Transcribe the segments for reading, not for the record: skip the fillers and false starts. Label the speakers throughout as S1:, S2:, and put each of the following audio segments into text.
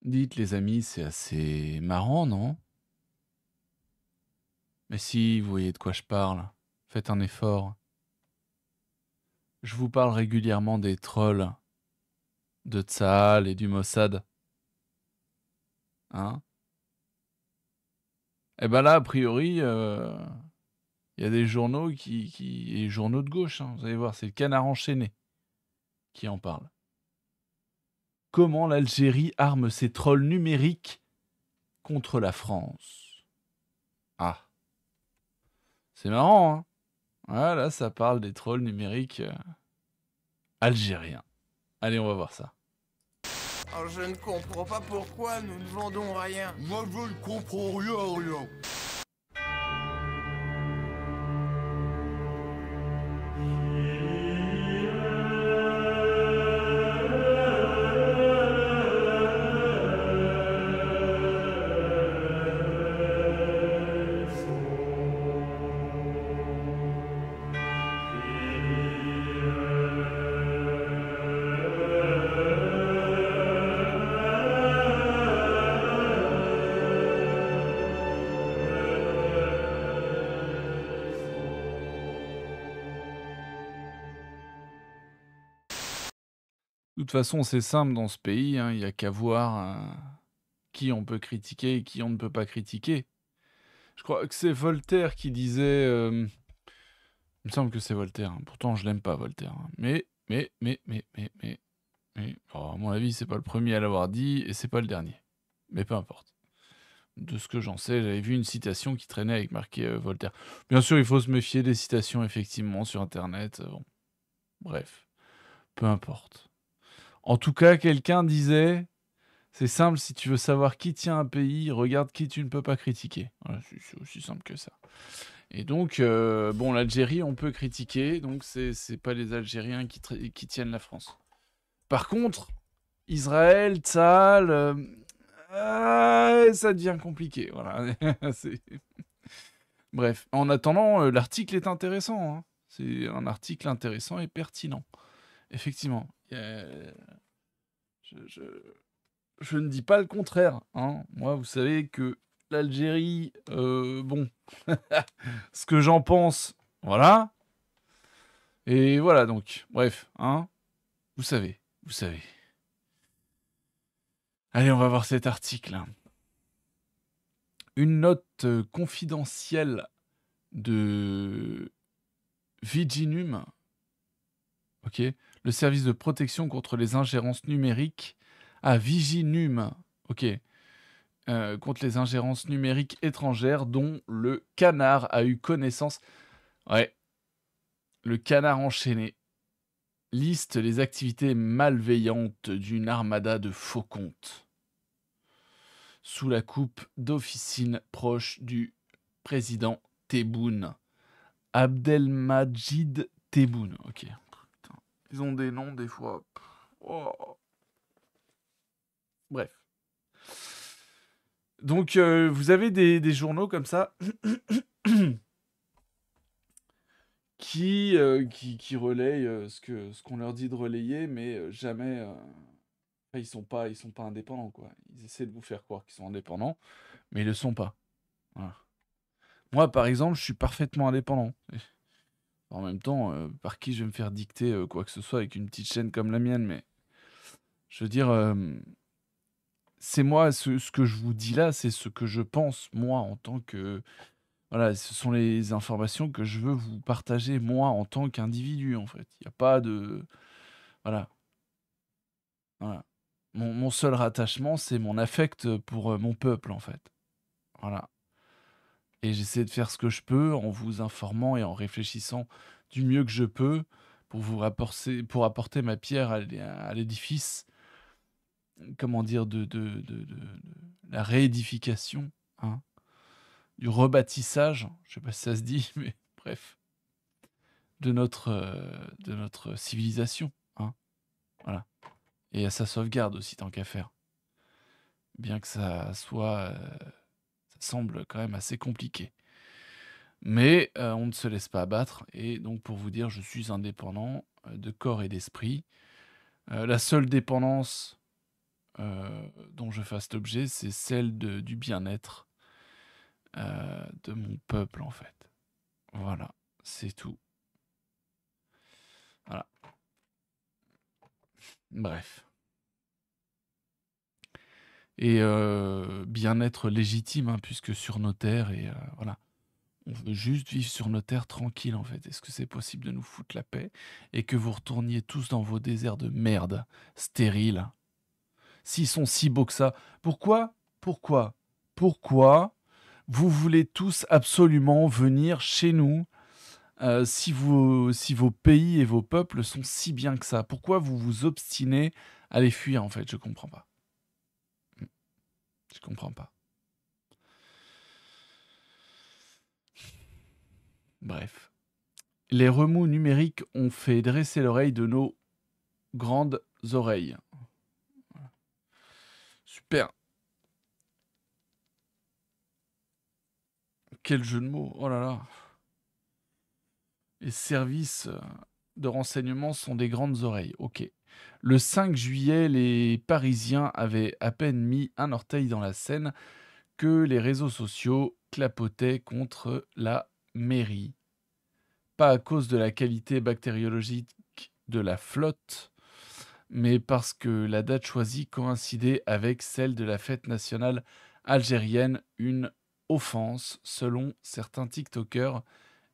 S1: Dites les amis, c'est assez marrant, non? Mais si, vous voyez de quoi je parle. Faites un effort. Je vous parle régulièrement des trolls de Tsahal et du Mossad, hein? Eh ben là, a priori, il y a des journaux et journaux de gauche, hein, vous allez voir, c'est le Canard enchaîné qui en parle. Comment l'Algérie arme ses trolls numériques contre la France? Ah, c'est marrant, hein? Voilà, ça parle des trolls numériques algériens. Allez, on va voir ça.
S2: Alors je ne comprends pas pourquoi nous ne vendons rien.
S3: Moi je ne comprends rien.
S1: De toute façon, c'est simple dans ce pays, hein, il y a qu'à voir qui on peut critiquer et qui on ne peut pas critiquer. Je crois que c'est Voltaire qui disait, il me semble que c'est Voltaire, hein, pourtant je l'aime pas Voltaire, hein, mais, oh, à mon avis, c'est pas le premier à l'avoir dit et c'est pas le dernier. Mais peu importe. De ce que j'en sais, j'avais vu une citation qui traînait avec marqué Voltaire. Bien sûr, il faut se méfier des citations effectivement sur Internet. Bon, bref, peu importe. En tout cas, quelqu'un disait, c'est simple, si tu veux savoir qui tient un pays, regarde qui tu ne peux pas critiquer. Voilà, c'est aussi simple que ça. Et donc, bon, l'Algérie, on peut critiquer, donc c'est pas les Algériens qui tiennent la France. Par contre, Israël, Tsahal, ça devient compliqué, voilà. Bref, en attendant, l'article est intéressant, hein. C'est un article intéressant et pertinent. Effectivement. Je je ne dis pas le contraire, hein. Moi, vous savez que l'Algérie, bon, ce que j'en pense, voilà. Et voilà donc, bref, hein. Vous savez, vous savez. Allez, on va voir cet article. Une note confidentielle de Viginum, ok, le service de protection contre les ingérences numériques à Viginum, ok, contre les ingérences numériques étrangères dont le Canard a eu connaissance. Ouais, le Canard enchaîné liste les activités malveillantes d'une armada de faux comptes sous la coupe d'officines proches du président Tebboune. Abdelmajid Tebboune. Ok. Putain. Ils ont des noms des fois. Oh. Bref. Donc, vous avez des journaux comme ça qui relayent ce qu'on leur dit de relayer, mais jamais. Enfin, ils sont pas indépendants, quoi. Ils essaient de vous faire croire qu'ils sont indépendants, mais ils le sont pas. Voilà. Moi, par exemple, je suis parfaitement indépendant. En même temps, par qui je vais me faire dicter quoi que ce soit avec une petite chaîne comme la mienne, mais je veux dire, c'est moi, ce que je vous dis là, c'est ce que je pense, moi, en tant que... Voilà, ce sont les informations que je veux vous partager, moi, en tant qu'individu, en fait. Il n'y a pas de... Voilà. Voilà. Mon seul rattachement, c'est mon affect pour mon peuple, en fait. Voilà. Et j'essaie de faire ce que je peux en vous informant et en réfléchissant du mieux que je peux pour apporter ma pierre à l'édifice, comment dire, de la réédification, hein, du rebâtissage, je sais pas si ça se dit, mais bref, de notre civilisation, hein, voilà. Et à sa sauvegarde aussi, tant qu'à faire. Bien que ça soit, ça semble quand même assez compliqué. Mais on ne se laisse pas abattre et donc pour vous dire, je suis indépendant, de corps et d'esprit. La seule dépendance, dont dont je fasse l'objet, c'est celle du bien-être de mon peuple, en fait. Voilà, c'est tout. Voilà. Bref. Et bien-être légitime, hein, puisque sur nos terres, et voilà. On veut juste vivre sur nos terres tranquille, en fait. Est-ce que c'est possible de nous foutre la paix et que vous retourniez tous dans vos déserts de merde, stériles? S'ils sont si beaux que ça, pourquoi vous voulez tous absolument venir chez nous si vos pays et vos peuples sont si bien que ça? Pourquoi vous vous obstinez à les fuir, en fait? Je comprends pas. Je comprends pas. Bref. Les remous numériques ont fait dresser l'oreille de nos grandes oreilles. Super. Quel jeu de mots. Oh là là. Les services de renseignement sont des grandes oreilles. Ok. Le 5 juillet, les Parisiens avaient à peine mis un orteil dans la Seine que les réseaux sociaux clapotaient contre la mairie. Pas à cause de la qualité bactériologique de la flotte, mais parce que la date choisie coïncidait avec celle de la fête nationale algérienne, une offense selon certains TikTokers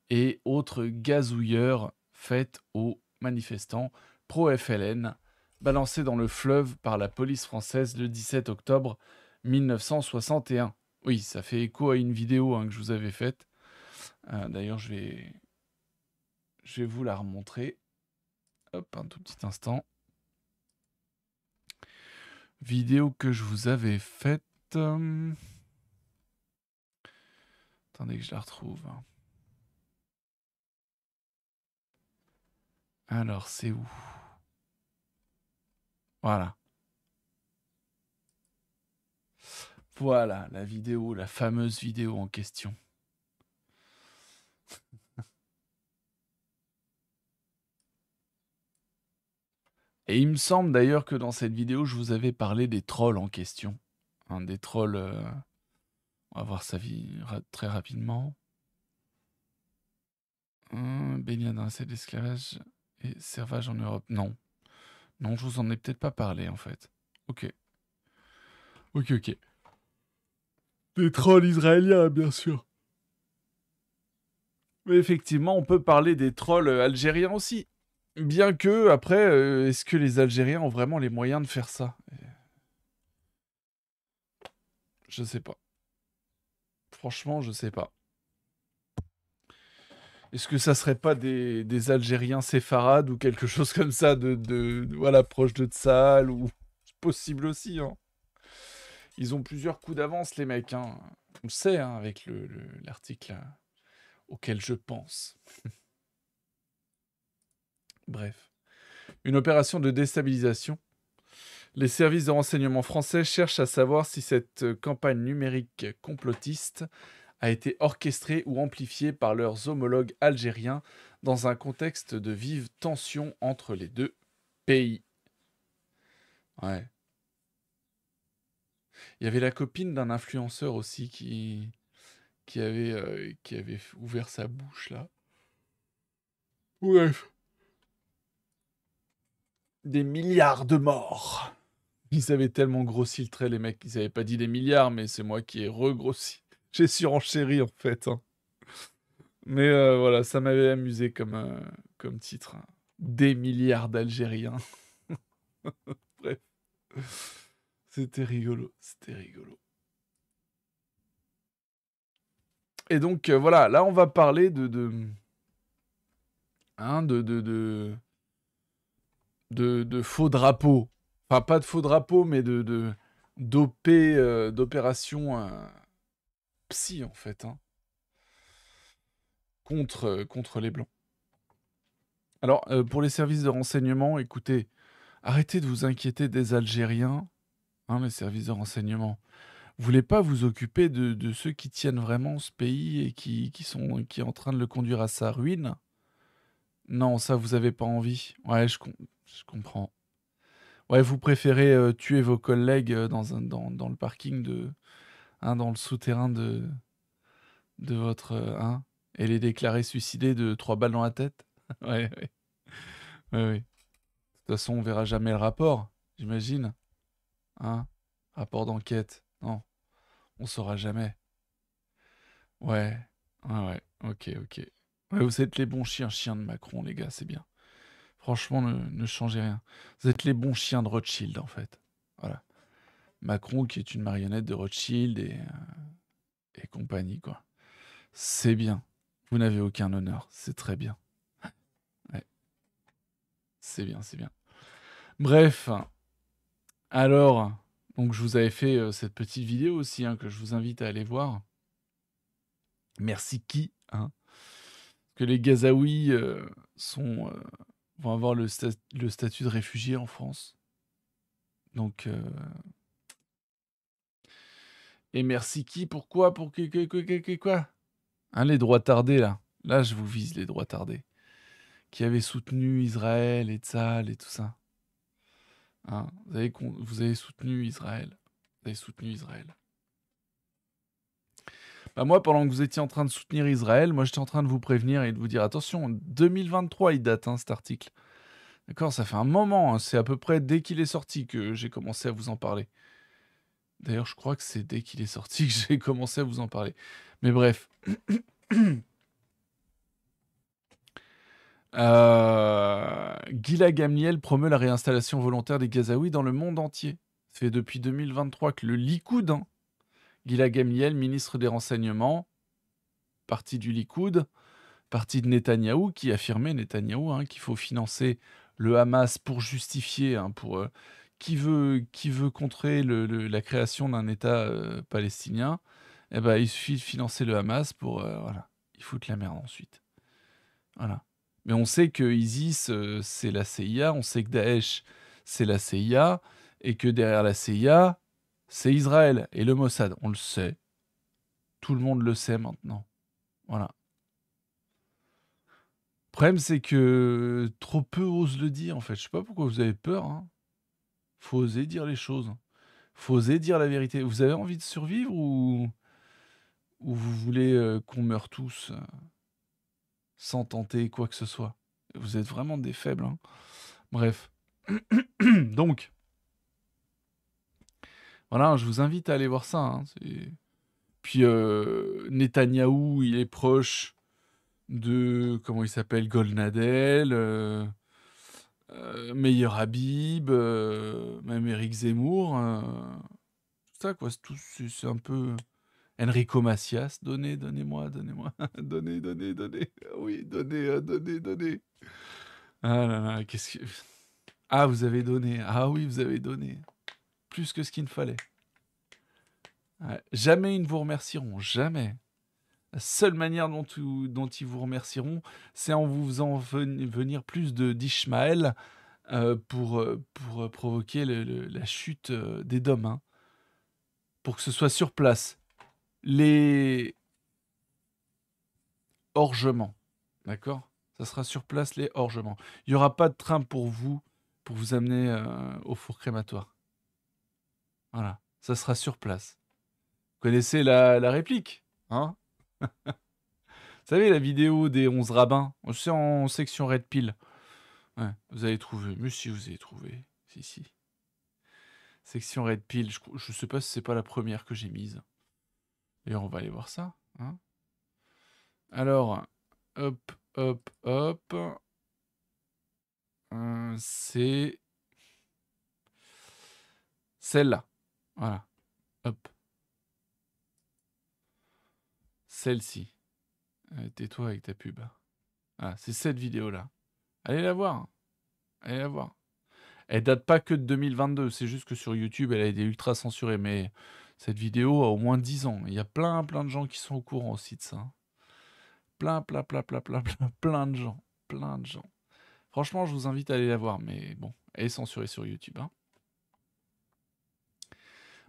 S1: et autres gazouilleurs faite aux manifestants pro-FLN balancés dans le fleuve par la police française le 17 octobre 1961. Oui, ça fait écho à une vidéo que je vous avais faite. D'ailleurs, je vais vous la remontrer. Hop, un tout petit instant. Vidéo que je vous avais faite. Attendez que je la retrouve. Alors, c'est où? Voilà. Voilà, la vidéo, la fameuse vidéo en question. Et il me semble d'ailleurs que dans cette vidéo, je vous avais parlé des trolls en question. Des trolls... on va voir sa vie très rapidement. Baignade dans l'esclavage et servage en Europe. Non. Non, je vous en ai peut-être pas parlé, en fait. Ok. Ok. Des trolls israéliens, bien sûr. Mais effectivement, on peut parler des trolls algériens aussi. Bien que, après, est-ce que les Algériens ont vraiment les moyens de faire ça? Je sais pas. Franchement, je sais pas. Est-ce que ça serait pas des Algériens séfarades ou quelque chose comme ça voilà, proche de Tsahal ou possible aussi, hein. Ils ont plusieurs coups d'avance, les mecs, hein. On le sait, hein, avec l'article auquel je pense. Bref. Une opération de déstabilisation. Les services de renseignement français cherchent à savoir si cette campagne numérique complotiste a été orchestrée ou amplifiée par leurs homologues algériens dans un contexte de vive tension entre les deux pays. Ouais. Il y avait la copine d'un influenceur aussi qui avait ouvert sa bouche là. Bref. Des milliards de morts. Ils avaient tellement grossi le trait, les mecs. Ils n'avaient pas dit des milliards, mais c'est moi qui ai regrossi. J'ai surenchéri, en fait. Hein. Mais voilà, ça m'avait amusé comme titre. Hein. Des milliards d'Algériens. Bref. C'était rigolo. C'était rigolo. Et donc, voilà, là, on va parler de faux drapeaux. Enfin, pas de faux drapeaux, mais d'opérations psy, en fait, hein, contre les Blancs. Alors, pour les services de renseignement, écoutez, arrêtez de vous inquiéter des Algériens, hein, les services de renseignement. Vous voulez pas vous occuper de ceux qui tiennent vraiment ce pays et qui est en train de le conduire à sa ruine? Non, ça, vous avez pas envie. Ouais, je comprends. Ouais, vous préférez tuer vos collègues dans le parking dans le souterrain de votre et les déclarer suicidés de 3 balles dans la tête. Ouais, ouais, ouais, ouais. De toute façon, on verra jamais le rapport, j'imagine. Hein? Rapport d'enquête. Non, on saura jamais. Ouais, ouais, ouais. Ok, ok. Ouais, vous êtes les bons chiens de Macron, les gars, c'est bien. Franchement, ne changez rien. Vous êtes les bons chiens de Rothschild, en fait. Voilà. Macron qui est une marionnette de Rothschild et compagnie, quoi. C'est bien. Vous n'avez aucun honneur. C'est très bien. Ouais, c'est bien, c'est bien. Bref, alors, donc je vous avais fait cette petite vidéo aussi, que je vous invite à aller voir. Merci qui, hein? Que les Gazaouis vont avoir le statut de réfugié en France. Donc, et merci qui? Pourquoi? Pour quoi? Hein, les droits tardés, là. Là, je vous vise, les droits tardés. Qui avaient soutenu Israël et Tzal et tout ça. Hein, vous avez soutenu Israël. Vous avez soutenu Israël. Bah moi, pendant que vous étiez en train de soutenir Israël, moi, j'étais en train de vous prévenir et de vous dire, attention, 2023, il date, cet article. D'accord, ça fait un moment, c'est à peu près dès qu'il est sorti que j'ai commencé à vous en parler. D'ailleurs, je crois que c'est dès qu'il est sorti que j'ai commencé à vous en parler. Mais bref. Gila Gamliel promeut la réinstallation volontaire des Gazaouis dans le monde entier. Ça fait depuis 2023 que le Likoud, Gila Gamliel, ministre des Renseignements, parti du Likoud, parti de Netanyahou, qui affirmait, Netanyahou, qu'il faut financer le Hamas pour justifier, qui veut contrer la création d'un État palestinien, eh ben, il suffit de financer le Hamas pour... voilà, ils foutent la merde ensuite. Voilà. Mais on sait que ISIS, c'est la CIA, on sait que Daesh, c'est la CIA, et que derrière la CIA, c'est Israël et le Mossad. On le sait. Tout le monde le sait maintenant. Voilà. Le problème, c'est que trop peu osent le dire, en fait. Je sais pas pourquoi vous avez peur. Faut oser dire les choses. Faut oser dire la vérité. Vous avez envie de survivre ou vous voulez qu'on meure tous sans tenter quoi que ce soit? Vous êtes vraiment des faibles. Bref. Donc, voilà, je vous invite à aller voir ça. Puis, Netanyahou, il est proche de... Comment il s'appelle? Golnadel, Meyer Habib, même Éric Zemmour. Tout ça, quoi. C'est un peu... Enrico Macias, donnez-moi. Donnez. Oui, donnez. Ah là là, qu'est-ce que... Ah, vous avez donné. Ah oui, vous avez donné. Plus que ce qu'il ne fallait. Ouais. Jamais ils ne vous remercieront, jamais. La seule manière dont ils vous remercieront, c'est en vous faisant venir plus d'Ishmaël pour provoquer la chute d'Édom. Pour que ce soit sur place. Les orgements. D'accord? Ça sera sur place, les orgements. Il n'y aura pas de train pour vous amener au four crématoire. Voilà. Ça sera sur place. Vous connaissez la réplique, hein? Vous savez, la vidéo des 11 rabbins, c'est en section Red Pill. Ouais, vous avez trouvé. Monsieur, vous avez trouvé. Si. Section Red Pill, je sais pas si c'est pas la première que j'ai mise. D'ailleurs, on va aller voir ça. Alors, hop. C'est celle-là. Voilà. Hop. Celle-ci. Tais-toi avec ta pub. Ah, c'est cette vidéo-là. Allez la voir. Elle date pas que de 2022, c'est juste que sur YouTube, elle a été ultra censurée, mais cette vidéo a au moins 10 ans. Il y a plein de gens qui sont au courant aussi de ça. Plein de gens. Franchement, je vous invite à aller la voir, mais bon, elle est censurée sur YouTube.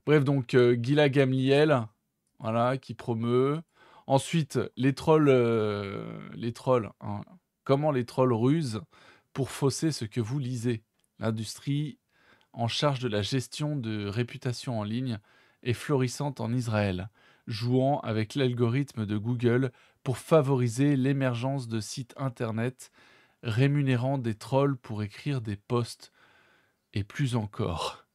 S1: Bref, donc, Gila Gamliel, voilà, qui promeut. Ensuite, les trolls, comment les trolls rusent pour fausser ce que vous lisez. L'industrie en charge de la gestion de réputation en ligne est florissante en Israël, jouant avec l'algorithme de Google pour favoriser l'émergence de sites internet rémunérant des trolls pour écrire des posts et plus encore.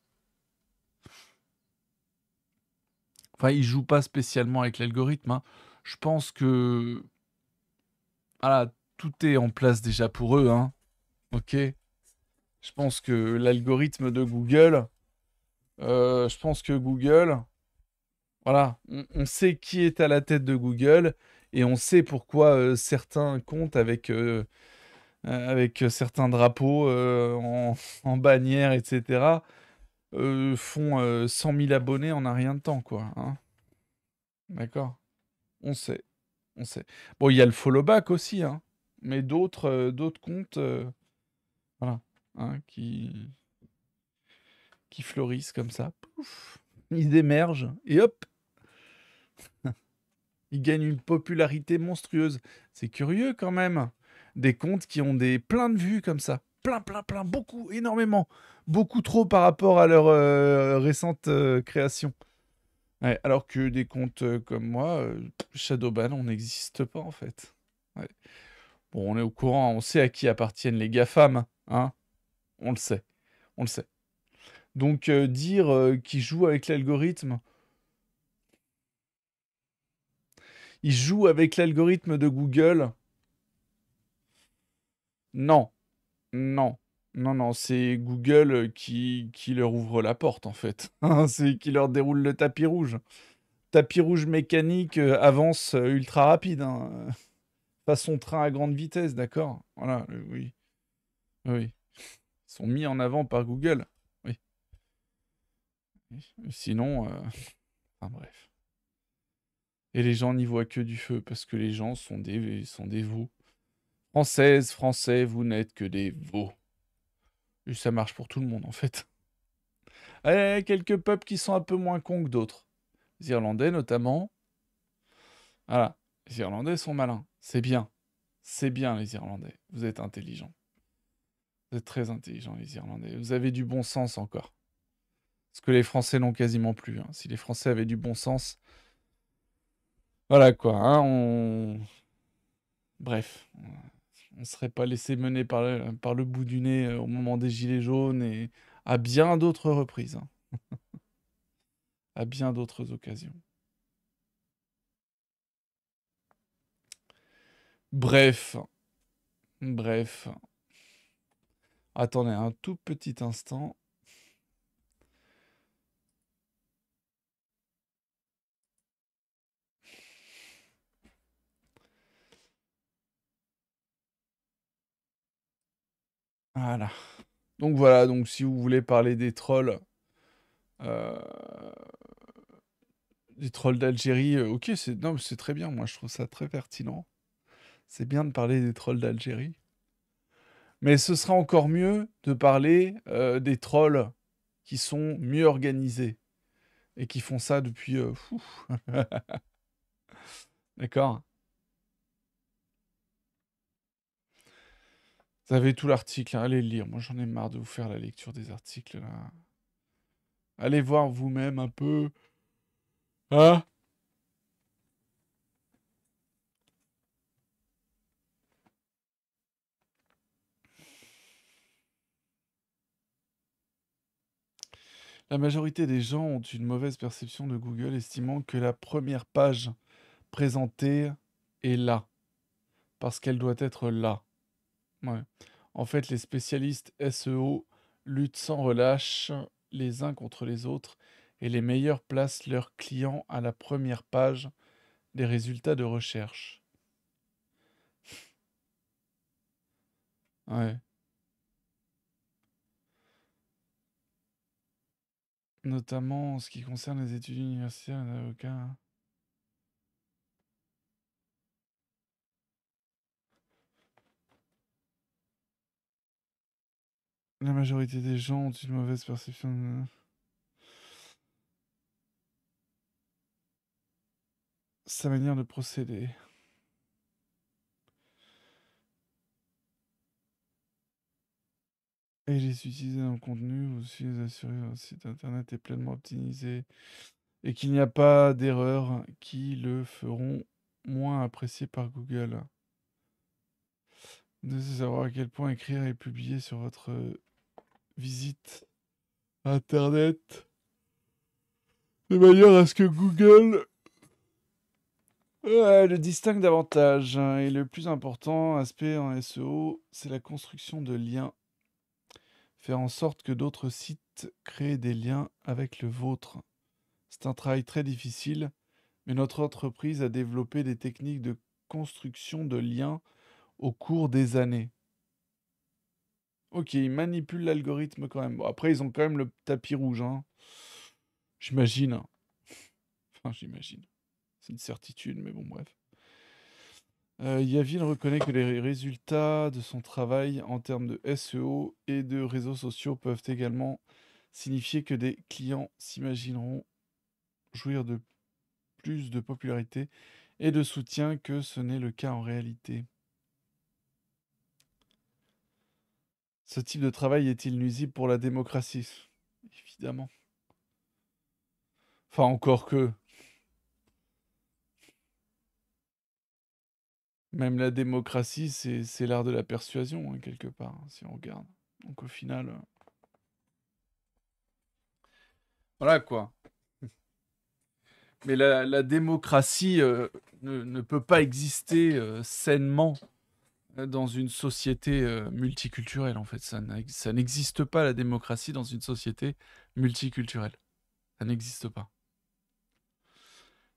S1: Enfin, ils jouent pas spécialement avec l'algorithme, hein. Je pense que voilà, tout est en place déjà pour eux, hein. OK? Je pense que l'algorithme de Google, je pense que Google, voilà, on sait qui est à la tête de Google et on sait pourquoi, certains comptes avec certains drapeaux, en bannière et cetera, font, 100 000 abonnés en un rien de temps, quoi, hein. D'accord? On sait, on sait. Bon, il y a le follow back aussi, hein, mais d'autres comptes, voilà, hein, qui fleurissent comme ça. Pouf! Ils émergent et hop! Ils gagnent une popularité monstrueuse. C'est curieux quand même. Des comptes qui ont plein de vues comme ça. Plein, plein, plein, beaucoup, énormément. Beaucoup trop par rapport à leur récente création. Ouais, alors que des comptes comme moi, Shadowban, on n'existe pas en fait. Ouais. Bon, on est au courant, on sait à qui appartiennent les GAFAM, hein. On le sait, on le sait. Donc dire qu'ils jouent avec l'algorithme, ils jouent avec l'algorithme de Google. Non, non, non, non, c'est Google qui leur ouvre la porte en fait. C'est qui leur déroule le tapis rouge. Tapis rouge mécanique, avance ultra rapide, hein. Façon train à grande vitesse, d'accord? Voilà, oui, oui. Ils sont mis en avant par Google. Oui. Oui. Sinon, enfin bref. Et les gens n'y voient que du feu parce que les gens sont des veaux. Françaises, Français, vous n'êtes que des veaux. Et ça marche pour tout le monde en fait. Quelques peuples qui sont un peu moins cons que d'autres. Les Irlandais notamment. Voilà. Les Irlandais sont malins. C'est bien. C'est bien les Irlandais. Vous êtes intelligents. Vous êtes très intelligents les Irlandais. Vous avez du bon sens encore. Ce que les Français n'ont quasiment plus, hein. Si les Français avaient du bon sens, voilà quoi, hein, bref, on ne serait pas laissé mener par le bout du nez au moment des Gilets jaunes et à bien d'autres reprises, hein. À bien d'autres occasions. Bref, bref. Attendez un tout petit instant. Voilà. Donc voilà, donc si vous voulez parler euh, des trolls d'Algérie, ok, non, mais c'est très bien, moi je trouve ça très pertinent. C'est bien de parler des trolls d'Algérie. Mais ce sera encore mieux de parler des trolls qui sont mieux organisés et qui font ça depuis... D'accord? Vous avez tout l'article, hein, allez le lire. Moi, j'en ai marre de vous faire la lecture des articles, là. Allez voir vous-même un peu. Hein? La majorité des gens ont une mauvaise perception de Google, estimant que la première page présentée est là, parce qu'elle doit être là. Ouais. En fait, les spécialistes SEO luttent sans relâche les uns contre les autres et les meilleurs placent leurs clients à la première page des résultats de recherche. Ouais. Notamment en ce qui concerne les études universitaires et d'avocats. La majorité des gens ont une mauvaise perception de... sa manière de procéder. et les utiliser dans le contenu, vous aussi les assurer que votre site internet est pleinement optimisé et qu'il n'y a pas d'erreurs qui le feront moins apprécié par Google. Vous devez savoir à quel point écrire et publier sur votre visite internet de manière à ce que Google le distingue davantage. Et le plus important aspect en SEO, c'est la construction de liens. Faire en sorte que d'autres sites créent des liens avec le vôtre. C'est un travail très difficile, mais notre entreprise a développé des techniques de construction de liens au cours des années. Ok, ils manipulent l'algorithme quand même. Bon, après, ils ont quand même le tapis rouge, hein. J'imagine. Enfin, j'imagine. C'est une certitude, mais bon, bref. Yavin reconnaît que les résultats de son travail en termes de SEO et de réseaux sociaux peuvent également signifier que des clients s'imagineront jouir de plus de popularité et de soutien que ce n'est le cas en réalité. Ce type de travail est-il nuisible pour la démocratie? Évidemment. Enfin, encore que. Même la démocratie, c'est l'art de la persuasion, hein, quelque part, hein, si on regarde. Donc au final. Voilà quoi. Mais la démocratie ne peut pas exister sainement dans une société multiculturelle, en fait. Ça n'existe pas, la démocratie, dans une société multiculturelle. Ça n'existe pas.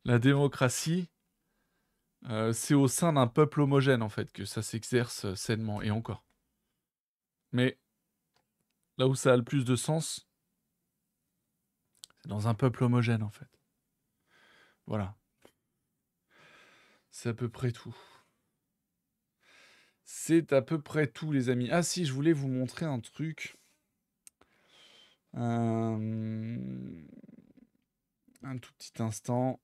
S1: La démocratie, c'est au sein d'un peuple homogène, en fait, que ça s'exerce sainement, et encore. Mais là où ça a le plus de sens, c'est dans un peuple homogène, en fait. Voilà. C'est à peu près tout. C'est à peu près tout, les amis. Ah si, je voulais vous montrer un truc. Un tout petit instant.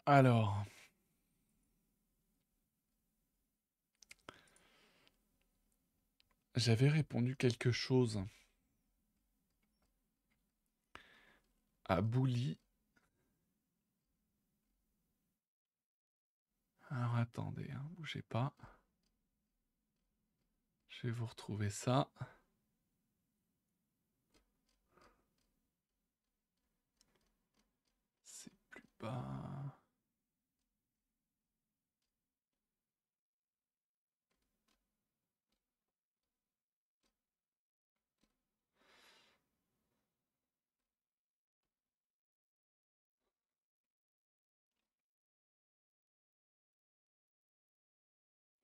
S1: Alors. J'avais répondu quelque chose à Bouli. Alors attendez, hein, bougez pas. Je vais vous retrouver ça. C'est plus bas.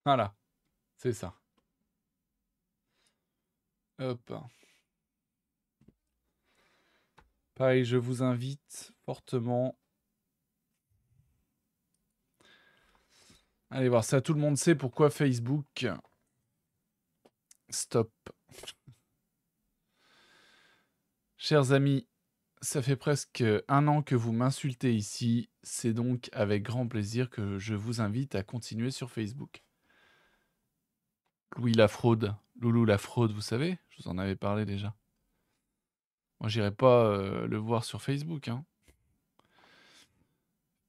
S1: Voilà, c'est ça. Hop. Pareil, je vous invite fortement. Allez voir ça. Tout le monde sait pourquoi Facebook. Stop. Chers amis, ça fait presque 1 an que vous m'insultez ici. C'est donc avec grand plaisir que je vous invite à continuer sur Facebook. Louis la fraude. Loulou la fraude, vous savez? Je vous en avais parlé déjà. Moi, j'irai pas le voir sur Facebook, hein.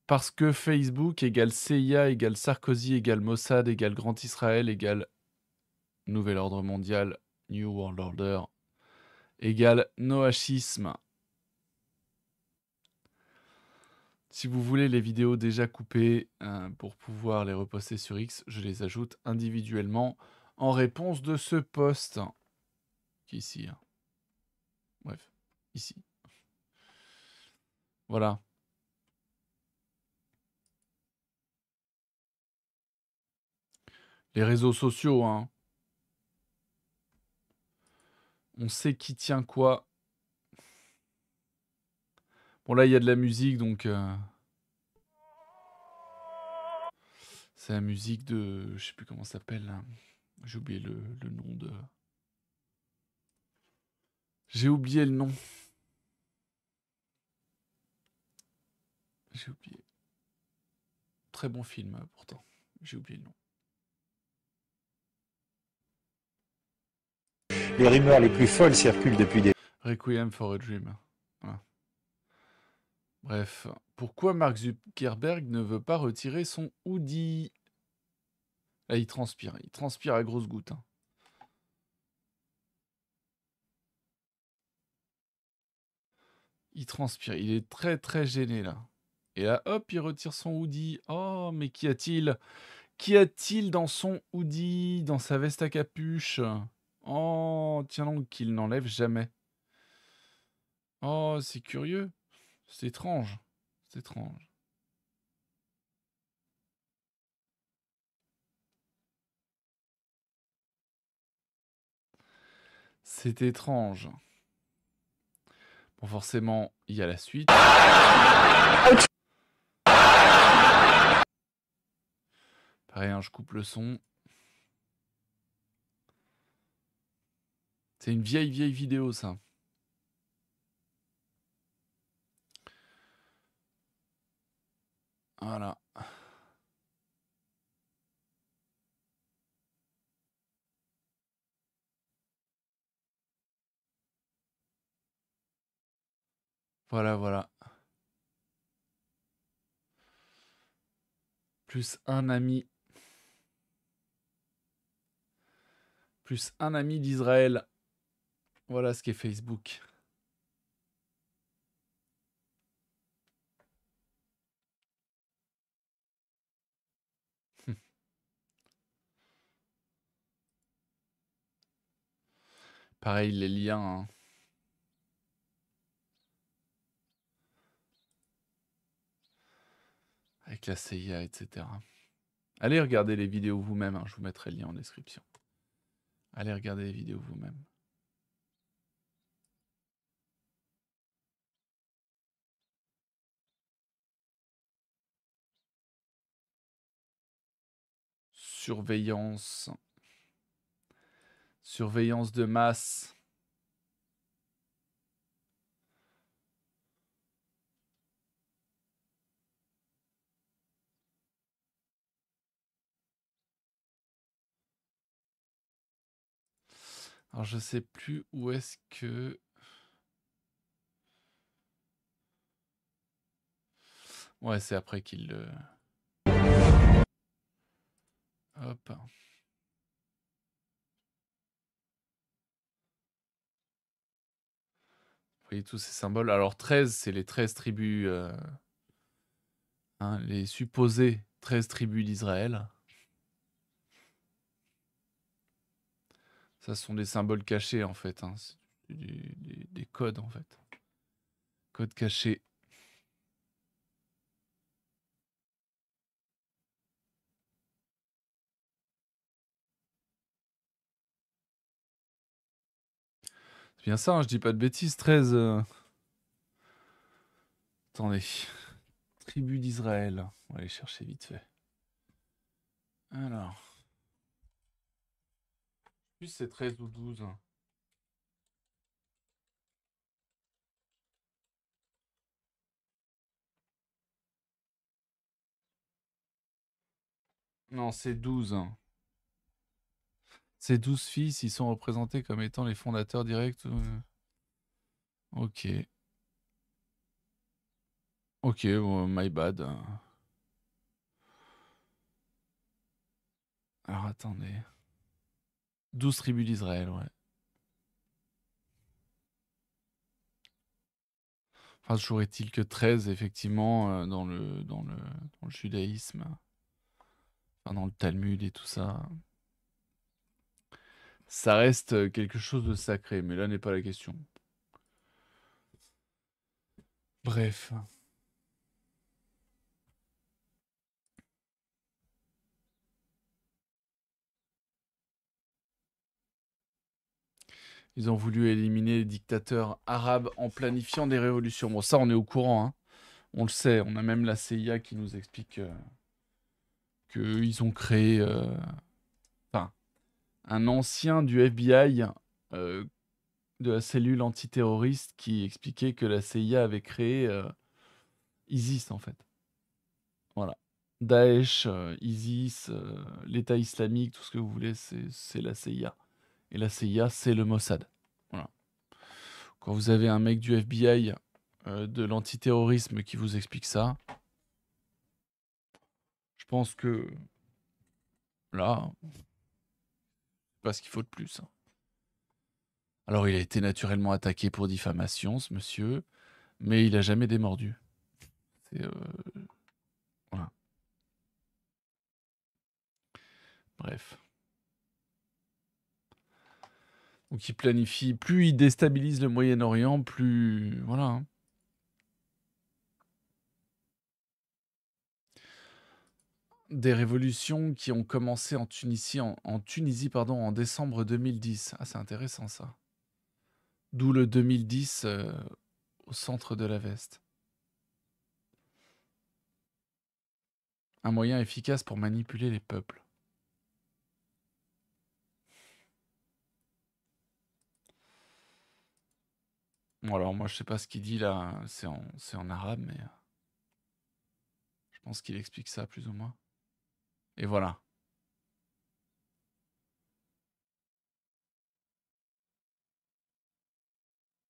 S1: Parce que Facebook égale CIA égale Sarkozy égale Mossad égale Grand Israël égale Nouvel Ordre Mondial, New World Order égale noachisme. Si vous voulez les vidéos déjà coupées pour pouvoir les reposter sur X, je les ajoute individuellement en réponse de ce post. Qui est ici. Hein. Bref, ici. Voilà. Les réseaux sociaux, hein. On sait qui tient quoi. Bon, là, il y a de la musique, donc... c'est la musique de... Je sais plus comment ça s'appelle, là. J'ai oublié le nom de... J'ai oublié le nom. J'ai oublié. Très bon film, pourtant. J'ai oublié le nom.
S4: les rumeurs les plus folles circulent depuis des...
S1: Requiem for a Dream. Voilà. Bref, pourquoi Mark Zuckerberg ne veut pas retirer son hoodie? Là, il transpire à grosses gouttes. Hein. Il transpire, il est très très gêné là. Et là, hop, il retire son hoodie. Oh, mais qu'y a-t-il? Qu'y a-t-il dans son hoodie, dans sa veste à capuche? Oh, tiens donc, qu'il n'enlève jamais. Oh, c'est curieux. C'est étrange. C'est étrange. C'est étrange. Bon, forcément, il y a la suite. Pareil, hein, je coupe le son. C'est une vieille vidéo, ça. Voilà. Voilà. Plus un ami. Plus un ami d'Israël. Voilà ce qu'est Facebook. Pareil, les liens. Hein. Avec la CIA, etc. Allez regarder les vidéos vous-même. Hein. Je vous mettrai le lien en description. Allez regarder les vidéos vous-même. Surveillance. Surveillance de masse. Alors je sais plus où est-ce que... Ouais, c'est après qu'il le... Hop. Vous voyez tous ces symboles. Alors 13, c'est les 13 tribus... Hein, les supposées 13 tribus d'Israël. Ça, ce sont des symboles cachés, en fait. Hein. C'est des codes, en fait. Codes cachés. C'est bien ça, hein, je dis pas de bêtises. 13... Attendez. Tribu d'Israël. On va aller chercher vite fait. Alors. Plus c'est 13 ou 12. Non, c'est 12. Ces 12 fils, ils sont représentés comme étant les fondateurs directs. Ok. Ok, bon, my bad. Alors attendez. 12 tribus d'Israël, ouais. Enfin, toujours est-il que 13, effectivement, dans le judaïsme, enfin, dans le Talmud et tout ça, ça reste quelque chose de sacré, mais là n'est pas la question. Bref. Ils ont voulu éliminer les dictateurs arabes en planifiant des révolutions. Bon, ça, on est au courant, hein. On le sait. On a même la CIA qui nous explique qu'ils ont créé... Enfin, un ancien du FBI de la cellule antiterroriste qui expliquait que la CIA avait créé ISIS, en fait. Voilà. Daesh, ISIS, l'État islamique, tout ce que vous voulez, c'est la CIA. Et la CIA, c'est le Mossad. Voilà. Quand vous avez un mec du FBI, de l'antiterrorisme qui vous explique ça, je pense que là, c'est pas ce qu'il faut de plus, hein. Alors, il a été naturellement attaqué pour diffamation, ce monsieur, mais il a jamais démordu. C'est voilà. Bref. Donc, il planifie. Plus il déstabilise le Moyen-Orient, plus voilà, hein. Des révolutions qui ont commencé en Tunisie, en décembre 2010. Ah, c'est intéressant ça. D'où le 2010 au centre de la veste. Un moyen efficace pour manipuler les peuples. Bon, alors moi je sais pas ce qu'il dit là, c'est en arabe, mais je pense qu'il explique ça plus ou moins. Et voilà.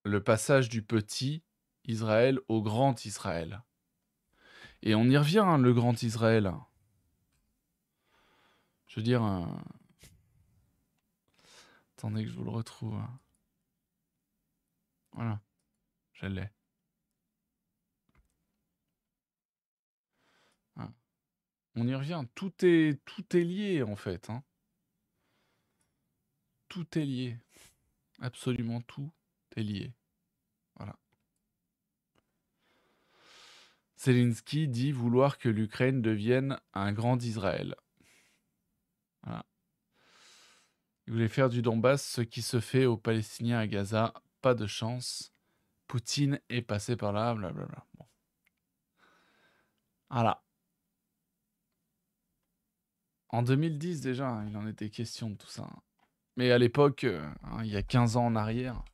S1: Le passage du petit Israël au grand Israël. Et on y revient, hein, le grand Israël. Je veux dire... Attendez que je vous le retrouve, hein. Voilà, je l'ai. Hein. On y revient, tout est lié en fait, hein. Tout est lié. Absolument tout est lié. Voilà. Zelensky dit vouloir que l'Ukraine devienne un grand Israël. Voilà. Il voulait faire du Donbass ce qui se fait aux Palestiniens à Gaza. Pas de chance. Poutine est passé par là, blablabla. Bon. Voilà. En 2010 déjà, hein, il en était question de tout ça. Mais à l'époque, hein, il y a 15 ans en arrière,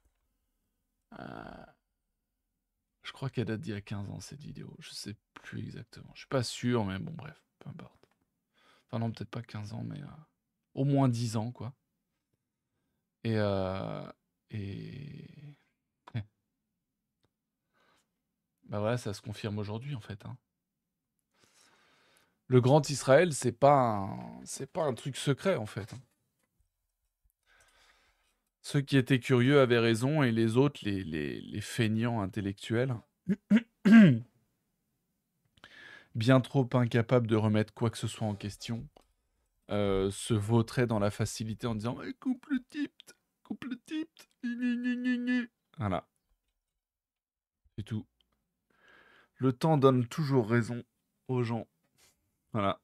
S1: euh, je crois qu'elle date d'il y a 15 ans cette vidéo. Je sais plus exactement. Je suis pas sûr, mais bon, bref, peu importe. Enfin non, peut-être pas 15 ans, mais au moins 10 ans, quoi. Et... bah voilà, ça se confirme aujourd'hui, en fait, hein. Le grand Israël, c'est pas un truc secret, en fait, hein. Ceux qui étaient curieux avaient raison, et les autres, les feignants intellectuels, bien trop incapables de remettre quoi que ce soit en question, se vautraient dans la facilité en disant « coupe le type, gna, gna, gna, gna. » Voilà, c'est tout. Le temps donne toujours raison aux gens. Voilà.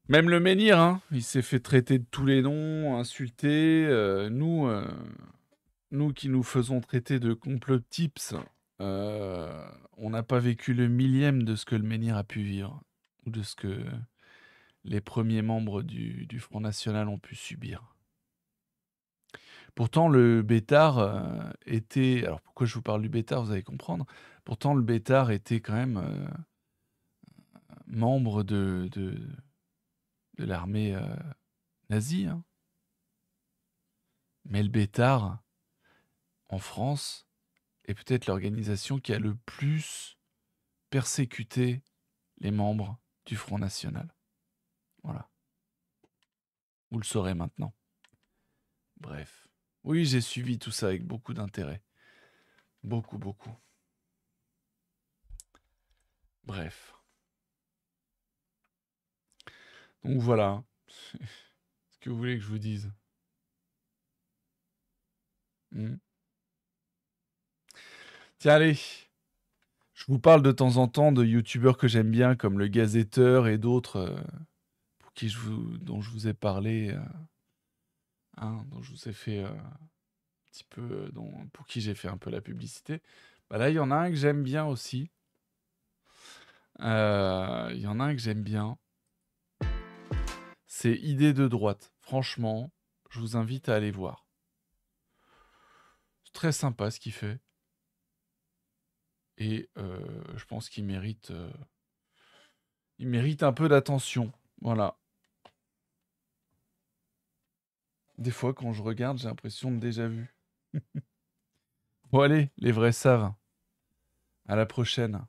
S1: Même le menhir, hein, il s'est fait traiter de tous les noms, insulter. Nous qui nous faisons traiter de complot-tips, on n'a pas vécu le millième de ce que le menhir a pu vivre, ou de ce que les premiers membres du Front National ont pu subir. Pourtant, le Bétard était... Alors, pourquoi je vous parle du Bétard, vous allez comprendre. Pourtant, le Bétard était quand même membre de l'armée nazie, hein. Mais le Bétard, en France, est peut-être l'organisation qui a le plus persécuté les membres du Front National. Voilà. Vous le saurez maintenant. Bref. Oui, j'ai suivi tout ça avec beaucoup d'intérêt. Beaucoup, beaucoup. Bref. Donc voilà. Ce que vous voulez que je vous dise. Tiens, allez. Je vous parle de temps en temps de youtubeurs que j'aime bien, comme le Gazetteur et d'autres dont je vous ai parlé, hein, dont je vous ai fait un petit peu, pour qui j'ai fait un peu la publicité. Bah là, il y en a un que j'aime bien aussi. Il y en a un que j'aime bien. C'est Idées de droite. Franchement, je vous invite à aller voir. C'est très sympa ce qu'il fait. Et je pense qu'il mérite un peu d'attention. Voilà. Des fois, quand je regarde, j'ai l'impression de déjà vu. Bon allez, les vrais savent. À la prochaine.